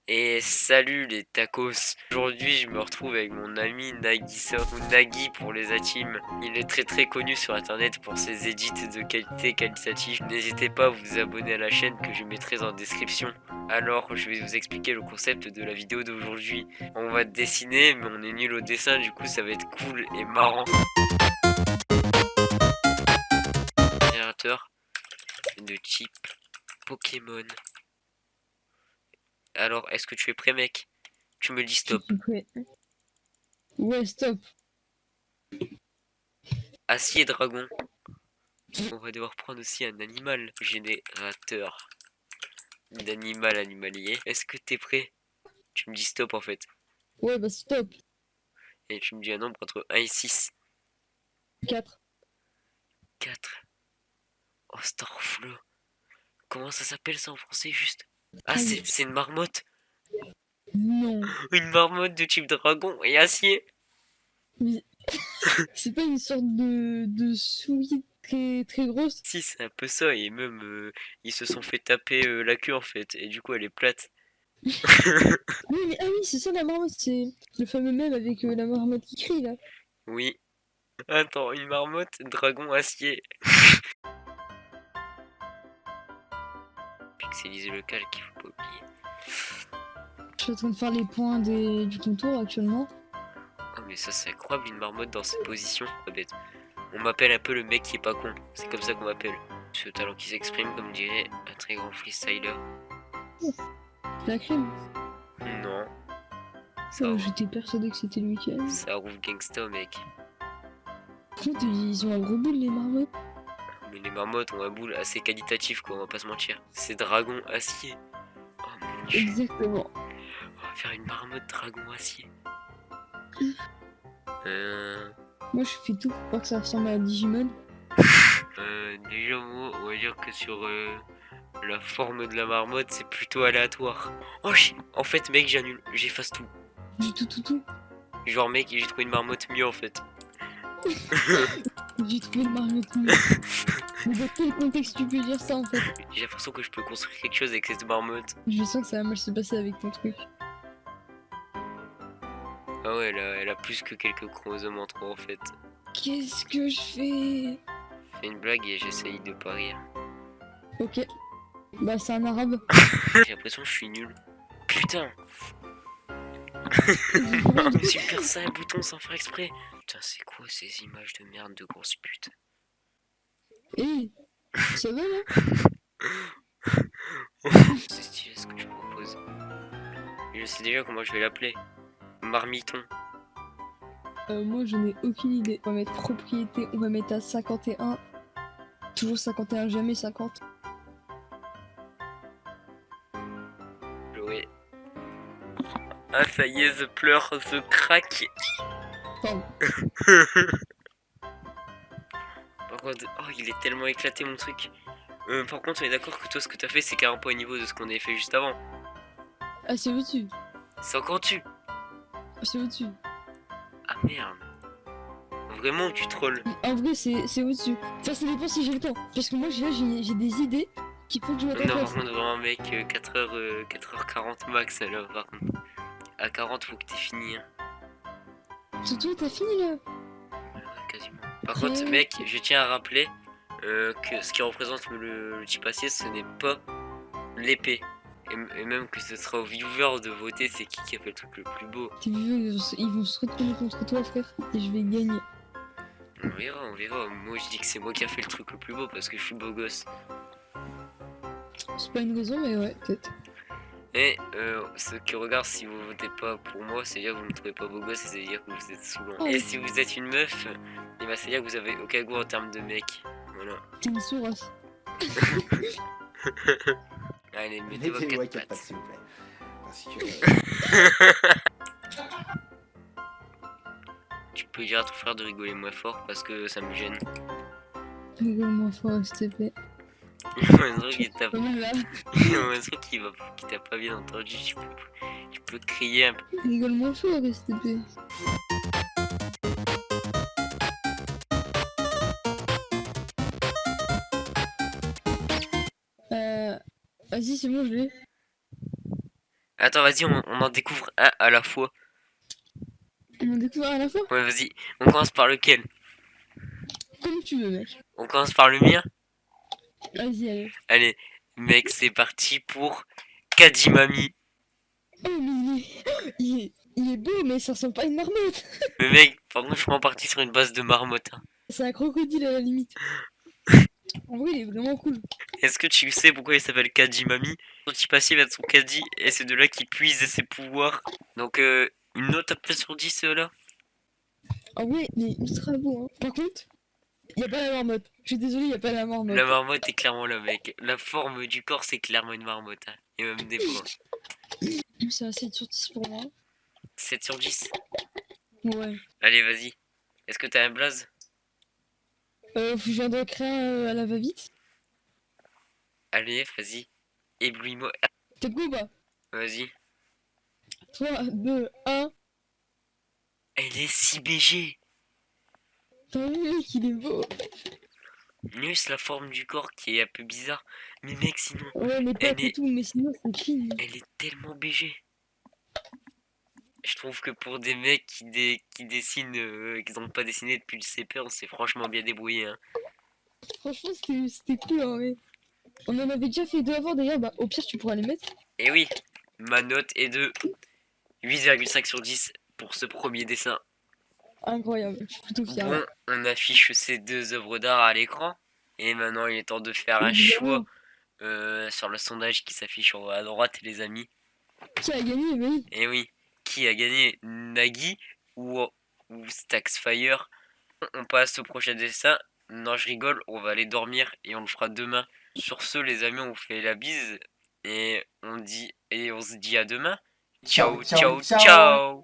Et salut les tacos. Aujourd'hui je me retrouve avec mon ami Nagisa, ou Nagui pour les intimes. Il est très connu sur internet pour ses edits de qualité qualitative. N'hésitez pas à vous abonner à la chaîne que je mettrai en description. Alors je vais vous expliquer le concept de la vidéo d'aujourd'hui. On va dessiner mais on est nul au dessin, du coup ça va être cool et marrant. Générateur de type Pokémon. Alors est-ce que tu es prêt mec? Tu me dis Je stop. suis prêt. Ouais, stop. Acier dragon. On va devoir prendre aussi un animal. Générateur d'animal animalier. Est-ce que t'es prêt? Tu me dis stop en fait. Ouais, bah stop. Et tu me dis un nombre entre 1 et 6. 4. 4. Oh, Starflo. Comment ça s'appelle ça en français juste? Ah, Aïe. c'est une marmotte. Non. Une marmotte de type dragon et acier. Mais c'est pas une sorte de souris très grosse. Si, c'est un peu ça. Et même, ils se sont fait taper la queue en fait. Et du coup, elle est plate. Ah oui, c'est ça la marmotte. C'est le fameux même avec la marmotte qui crie là. Oui. Attends, une marmotte, dragon, acier. Pixeliser le calque, il faut pas oublier. Je suis en train de faire les points du contour actuellement. Oh mais ça c'est incroyable une marmotte dans cette position, pas bête. On m'appelle un peu le mec qui est pas con, c'est comme ça qu'on m'appelle. Ce talent qui s'exprime comme dirait un très grand freestyler. La crème. Non, ça, Oh, j'étais persuadée que c'était le week-end. ça roule gangsta mec. Par contre, ils ont un gros boule les marmottes. Mais les marmottes ont un boule assez qualitatif quoi, on va pas se mentir. C'est dragon acier. Oh mon dieu, Exactement. on va faire une marmotte dragon acier. Moi, je fais tout pour pas que ça ressemble à Digimon. Déjà moi, on va dire que sur la forme de la marmotte c'est plutôt aléatoire. Oh en fait mec j'annule, j'efface tout. Du tout. Genre mec j'ai trouvé une marmotte mieux en fait. J'ai trouvé le marmotte mieux. Mais dans quel contexte tu peux dire ça en fait? J'ai l'impression que je peux construire quelque chose avec cette marmotte. Je sens que ça va mal se passer avec ton truc. Ah ouais, elle a plus que quelques chromosomes en trop en fait. Qu'est-ce que je fais? Fais une blague et j'essaye de pas rire. Ok. Bah c'est un arabe. J'ai l'impression que je suis nul. Putain. Super ça un bouton sans faire exprès. Putain c'est quoi ces images de merde de grosses putes? Hé, ça va là? C'est stylé ce que tu proposes. Je sais déjà comment je vais l'appeler. Marmiton. Moi je n'ai aucune idée. On va mettre propriété, on va mettre à 51. Toujours 51, jamais 50. Ouais. Ah ça y est, the pleure, the crack. Pardon. Par contre, oh il est tellement éclaté mon truc. Par contre on est d'accord que toi ce que t'as fait c'est carrément pas au niveau de ce qu'on avait fait juste avant. Ah c'est au-dessus. C'est encore dessus. C'est au-dessus. Ah merde. Vraiment tu trolls. En vrai c'est au-dessus. Enfin ça dépend si j'ai le temps. Parce que moi j'ai des idées qu'il faut que je mette en Non par place. contre vraiment mec 4h40 max là par contre. À 40 faut que t'aies fini hein. Surtout t'as fini là. Ouais, quasiment. Par contre mec je tiens à rappeler que ce qui représente le type acier ce n'est pas l'épée. Et même que ce sera aux viewers de voter c'est qui a fait le truc le plus beau. Tes viewers ils vont se retourner contre toi frère. Et je vais gagner. On verra. Moi je dis que c'est moi qui a fait le truc le plus beau parce que je suis beau gosse. C'est pas une raison mais ouais peut-être. Et ceux qui regardent, si vous votez pas pour moi, c'est-à-dire que vous me trouvez pas beau gosse, c'est-à-dire que vous êtes saoulant. Oh, et si vous êtes une meuf, et bah c'est-à-dire que vous avez aucun goût en termes de mec. Voilà. t'es une sourasse. Allez, mettez vos Mettez-le 4 4 pattes, pattes. s'il vous plaît. Parce que... Tu peux dire à ton frère de rigoler moins fort parce que ça me gêne. Rigole moins fort s'il te plaît. Il y a un truc qui t'a Pas mal là. qui t'a pas bien entendu, tu peux crier un peu. Rigole moins fort s'il te plaît. Vas-y c'est bon je l'ai. Attends, vas-y, on en découvre un à la fois. On découvre à la fois. Ouais, vas-y. On commence par lequel? Comme tu veux, mec. On commence par le mien? Vas-y, allez. Allez, mec, c'est parti pour Kadimami. Oh, mais il est beau, mais ça ressemble pas à une marmotte. Mais mec, par contre, je prends parti sur une base de marmotte, hein. C'est un crocodile à la limite. En vrai, il est vraiment cool. Est-ce que tu sais pourquoi il s'appelle Kadimami? Son petit passif va de son Kadi, et c'est de là qu'il puise ses pouvoirs. Donc, une note à peu sur 10 là? En vrai, il est ultra beau. Hein. Par contre, il y a pas la marmotte. Je suis désolé, il y a pas la marmotte. La marmotte est clairement là, mec. La forme du corps, c'est clairement une marmotte, hein. Et même des points. C'est assez sur 10 pour moi. 7 sur 10. Ouais. Allez, vas-y. Est-ce que t'as un blaze? Je viens de créer à la va-vite. Allez, vas-y. Éblouis-moi. T'es beau, bah. Vas-y. 3, 2, 1. Elle est si BG. T'as vu, mec, il est beau. Juste la forme du corps qui est un peu bizarre. Mais mec, sinon, Ouais, les pattes et est- tout, mais sinon, c'est clean. elle est tellement BG. Je trouve que pour des mecs qui dessinent, qui n'ont pas dessiné depuis le CP, on s'est franchement bien débrouillé, hein. Franchement, c'était cool, en vrai. On en avait déjà fait deux avant, d'ailleurs. Bah, au pire, tu pourras les mettre. Et oui, ma note est de 8,5 sur 10 pour ce premier dessin. Incroyable, je suis plutôt fier. Bon, on affiche ces deux œuvres d'art à l'écran. Et maintenant, il est temps de faire un choix sur le sondage qui s'affiche à droite, les amis. Qui a gagné, oui. Et oui, qui a gagné, Nagui ou Staxfire? On passe au prochain dessin. Non, je rigole, on va aller dormir et on le fera demain. Sur ce, les amis, on vous fait la bise et on se dit à demain. Ciao, ciao, ciao.